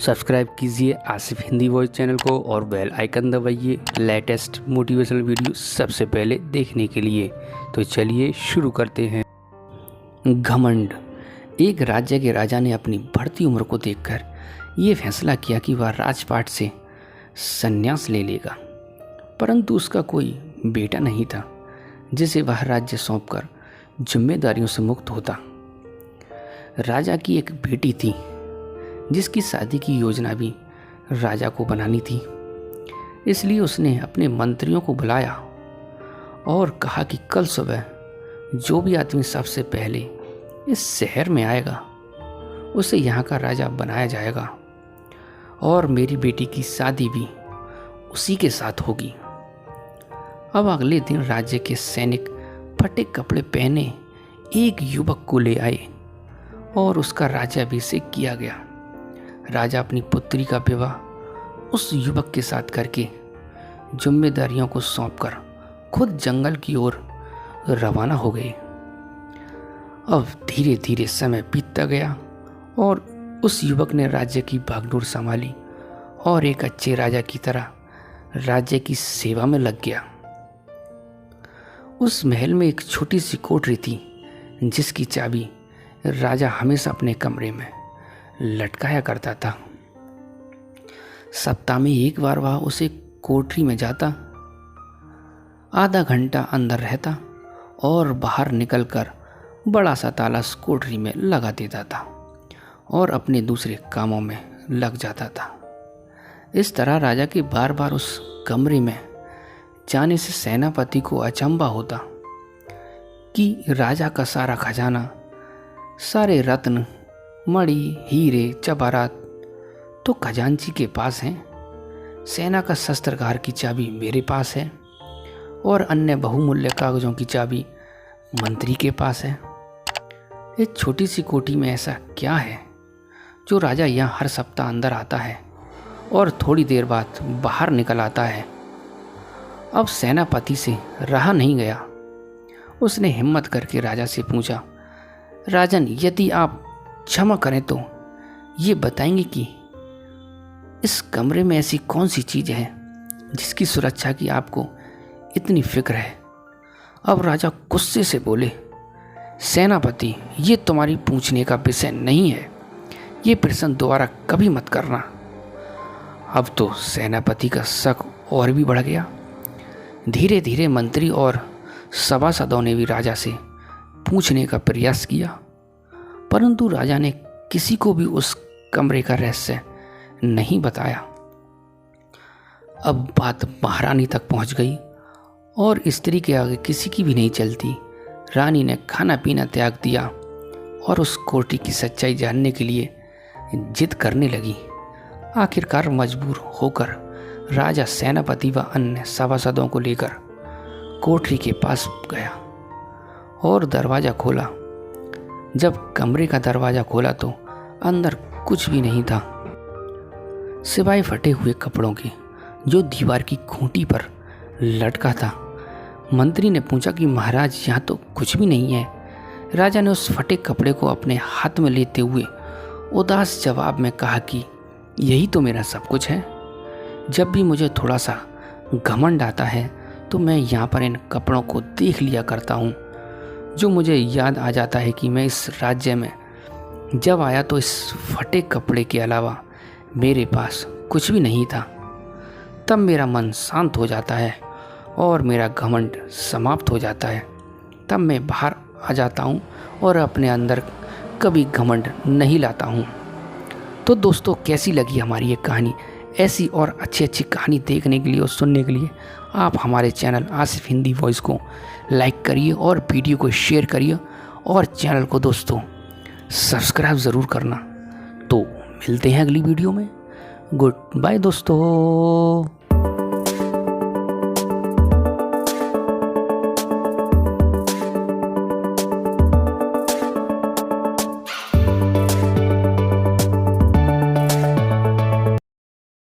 Subscribe कीजिए Asif Hindi voice channel को और बेल आइकन दबाइए लेटेस्ट मोटिवेशनल वीडियो सबसे पहले देखने के लिए। तो चलिए शुरू करते हैं। घमंड। एक राज्य के राजा ने अपनी बढ़ती उम्र को देखकर ये फैसला किया कि वह राजपाट से संन्यास ले लेगा, परंतु उसका कोई बेटा नहीं था जिसे वह राज्य सौंपकर जिम्मेदारियों से मुक्त होता। राजा की एक बेटी थी जिसकी शादी की योजना भी राजा को बनानी थी। इसलिए उसने अपने मंत्रियों को बुलाया और कहा कि कल सुबह जो भी आदमी सबसे पहले इस शहर में आएगा उसे यहाँ का राजा बनाया जाएगा और मेरी बेटी की शादी भी उसी के साथ होगी। अब अगले दिन राज्य के सैनिक फटे कपड़े पहने एक युवक को ले आए और उसका राज्याभिषेक किया गया। राजा अपनी पुत्री का विवाह उस युवक के साथ करके जिम्मेदारियों को सौंपकर खुद जंगल की ओर रवाना हो गए। अब धीरे धीरे समय बीतता गया और उस युवक ने राज्य की भागदौड़ संभाली और एक अच्छे राजा की तरह राज्य की सेवा में लग गया। उस महल में एक छोटी सी कोठरी थी जिसकी चाबी राजा हमेशा अपने कमरे में लटकाया करता था। सप्ताह में एक बार वह उसे कोठरी में जाता, आधा घंटा अंदर रहता और बाहर निकलकर बड़ा सा ताला कोठरी में लगा देता था और अपने दूसरे कामों में लग जाता था। इस तरह राजा के बार बार उस कमरे में जाने से सेनापति को अचंभा होता कि राजा का सारा खजाना, सारे रत्न, मणि, हीरे, जवाहरात तो खजांची के पास हैं, सेना का शस्त्रागार की चाबी मेरे पास है और अन्य बहुमूल्य कागजों की चाबी मंत्री के पास है। इस छोटी सी कोठी में ऐसा क्या है जो राजा यहाँ हर सप्ताह अंदर आता है और थोड़ी देर बाद बाहर निकल आता है। अब सेनापति से रहा नहीं गया। उसने हिम्मत करके राजा से पूछा, राजन, यदि आप क्षमा करें तो ये बताएंगे कि इस कमरे में ऐसी कौन सी चीज़ है जिसकी सुरक्षा की आपको इतनी फिक्र है। अब राजा गुस्से से बोले, सेनापति, ये तुम्हारी पूछने का विषय नहीं है, ये प्रश्न दोबारा कभी मत करना। अब तो सेनापति का शक और भी बढ़ गया। धीरे धीरे मंत्री और सभासदों ने भी राजा से पूछने का प्रयास किया, परंतु राजा ने किसी को भी उस कमरे का रहस्य नहीं बताया। अब बात महारानी तक पहुंच गई और स्त्री के आगे किसी की भी नहीं चलती। रानी ने खाना पीना त्याग दिया और उस कोठी की सच्चाई जानने के लिए जिद करने लगी। आखिरकार मजबूर होकर राजा सेनापति व अन्य सभासदों को लेकर कोठरी के पास गया और दरवाज़ा खोला। जब कमरे का दरवाज़ा खोला तो अंदर कुछ भी नहीं था सिवाय फटे हुए कपड़ों के जो दीवार की खूंटी पर लटका था। मंत्री ने पूछा कि महाराज, यहाँ तो कुछ भी नहीं है। राजा ने उस फटे कपड़े को अपने हाथ में लेते हुए उदास जवाब में कहा कि यही तो मेरा सब कुछ है। जब भी मुझे थोड़ा सा घमंड आता है तो मैं यहाँ पर इन कपड़ों को देख लिया करता हूँ, जो मुझे याद आ जाता है कि मैं इस राज्य में जब आया तो इस फटे कपड़े के अलावा मेरे पास कुछ भी नहीं था। तब मेरा मन शांत हो जाता है और मेरा घमंड समाप्त हो जाता है। तब मैं बाहर आ जाता हूँ और अपने अंदर कभी घमंड नहीं लाता हूँ। तो दोस्तों, कैसी लगी हमारी ये कहानी? ऐसी और अच्छी अच्छी कहानी देखने के लिए और सुनने के लिए आप हमारे चैनल आसिफ हिंदी वॉइस को लाइक करिए और वीडियो को शेयर करिए और चैनल को दोस्तों सब्सक्राइब ज़रूर करना। तो मिलते हैं अगली वीडियो में। गुड बाय दोस्तों।